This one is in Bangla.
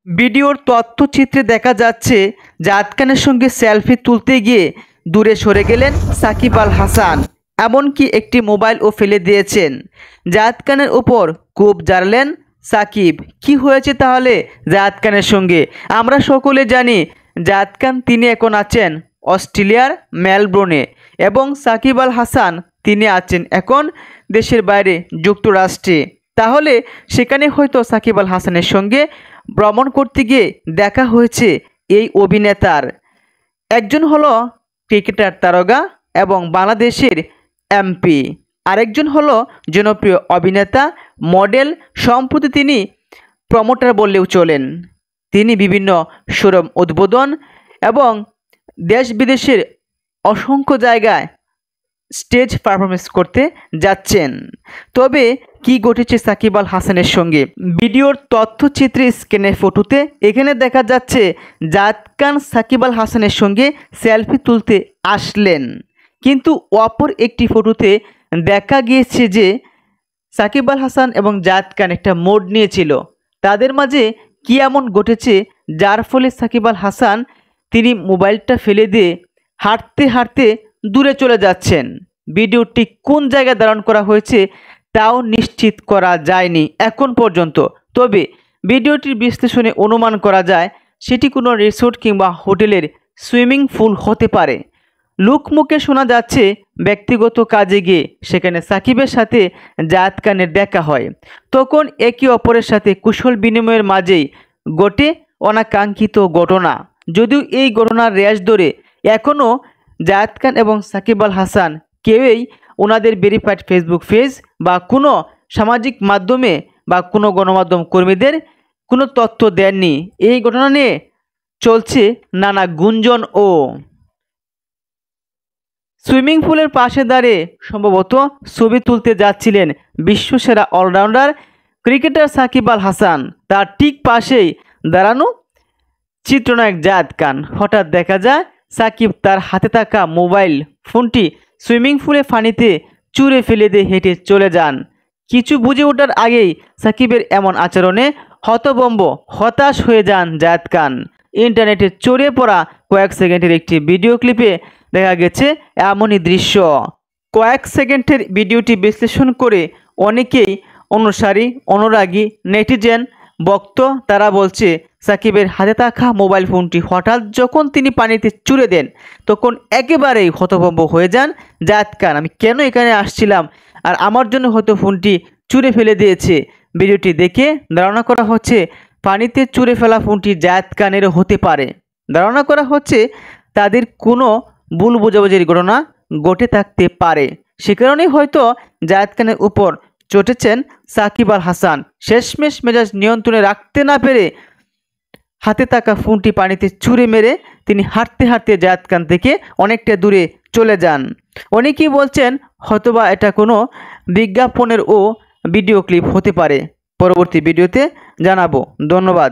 ভিডিওর তথ্যচিত্রে দেখা যাচ্ছে জায়েদ খানের সঙ্গে সেলফি তুলতে গিয়ে দূরে সরে গেলেন সাকিব আল হাসান, এমনকি একটি মোবাইলও ফেলে দিয়েছেন। জায়েদ খানের উপর ক্ষোভ ঝাড়লেন সাকিব। কি হয়েছে তাহলে জায়েদ খানের সঙ্গে? আমরা সকলে জানি জায়েদ খান তিনি এখন আছেন অস্ট্রেলিয়ার মেলবোর্নে এবং সাকিব আল হাসান তিনি আছেন এখন দেশের বাইরে যুক্তরাষ্ট্রে। তাহলে সেখানে হয়তো সাকিব আল হাসানের সঙ্গে ভ্রমণ করতে গিয়ে দেখা হয়েছে এই অভিনেতার। একজন হলো ক্রিকেটার তারকা এবং বাংলাদেশের এমপি, আরেকজন হলো জনপ্রিয় অভিনেতা মডেল, সম্প্রতি তিনি প্রমোটার বললেও চলেন। তিনি বিভিন্ন শোরুম উদ্বোধন এবং দেশ বিদেশের অসংখ্য জায়গায় স্টেজ পারফরমেন্স করতে যাচ্ছেন। তবে কি ঘটেছে সাকিব আল হাসানের সঙ্গে? ভিডিওর তথ্যচিত্রে স্ক্রিনের ফটোতে এখানে দেখা যাচ্ছে জায়েদ খান সাকিব আল হাসানের সঙ্গে সেলফি তুলতে আসলেন, কিন্তু অপর একটি ফটোতে দেখা গিয়েছে যে সাকিব আল হাসান এবং জায়েদ খান একটা মোড নিয়েছিল। তাদের মাঝে কি এমন ঘটেছে যার ফলে সাকিব আল হাসান তিনি মোবাইলটা ফেলে দিয়ে হাঁটতে হাঁটতে দূরে চলে যাচ্ছেন। ভিডিওটি কোন জায়গায় ধারণ করা হয়েছে তাও নিশ্চিত করা যায়নি এখন পর্যন্ত। তবে ভিডিওটির বিশ্লেষণে অনুমান করা যায় সেটি কোনো রিসোর্ট কিংবা হোটেলের সুইমিং পুল হতে পারে। লোকমুখে শোনা যাচ্ছে ব্যক্তিগত কাজে গিয়ে সেখানে সাকিবের সাথে জায়েদ খানের দেখা হয়। তখন একে অপরের সাথে কুশল বিনিময়ের মাঝেই ঘটে অনাকাঙ্ক্ষিত ঘটনা। যদিও এই ঘটনার রেশ ধরে এখনও জায়েদ খান এবং সাকিব আল হাসান কেউই ওনাদের ভেরিফাইড ফেসবুক পেজ বা কোনো সামাজিক মাধ্যমে বা কোনো গণমাধ্যম কর্মীদের কোনো তথ্য দেননি। এই ঘটনা নিয়ে চলছে নানা গুঞ্জন। ও সুইমিং পুলের পাশে দাঁড়িয়ে সম্ভবত ছবি তুলতে যাচ্ছিলেন বিশ্বসেরা অলরাউন্ডার ক্রিকেটার সাকিব আল হাসান। তার ঠিক পাশেই দাঁড়ানো চিত্রনায়ক জায়েদ খান। হঠাৎ দেখা যায় সাকিব তার হাতে থাকা মোবাইল ফোনটি সুইমিং পুলে পানিতে চুরে ফেলে দিয়ে হেঁটে চলে যান। কিছু বুঝে ওঠার আগেই সাকিবের এমন আচরণে হতভম্ব হতাশ হয়ে যান জায়েদ খান। ইন্টারনেটে ছড়িয়ে পড়া কয়েক সেকেন্ডের একটি ভিডিও ক্লিপে দেখা গেছে এমনই দৃশ্য। কয়েক সেকেন্ডের ভিডিওটি বিশ্লেষণ করে অনেকেই অনুসারী অনুরাগী নেটিজেন ভক্ত তারা বলছে সাকিবের হাতে থাকা মোবাইল ফোনটি হঠাৎ যখন তিনি পানিতে চুরে দেন তখন একেবারেই হতভম্ব হয়ে যান জায়েদ খান। আমি কেন এখানে আসছিলাম আর আমার জন্য হয়তো ফোনটি চুরে ফেলে দিয়েছে। ভিডিওটি দেখে ধারণা করা হচ্ছে পানিতে চুরে ফেলা ফোনটি জায়েদ খানেরও হতে পারে। ধারণা করা হচ্ছে তাদের কোনো ভুল বোঝাবুঝির ঘটনা ঘটে থাকতে পারে। সে কারণেই হয়তো জায়েদ খানের উপর চটেছেন সাকিব আল হাসান। শেষমেশ মেজাজ নিয়ন্ত্রণে রাখতে না পেরে হাতে থাকা ফোনটি পানিতে ছুঁড়ে মেরে তিনি হাঁটতে হাঁটতে জায়েদ খান থেকে অনেকটা দূরে চলে যান। অনেকেই বলছেন হয়তোবা এটা কোনো বিজ্ঞাপনের ও ভিডিও ক্লিপ হতে পারে। পরবর্তী ভিডিওতে জানাবো। ধন্যবাদ।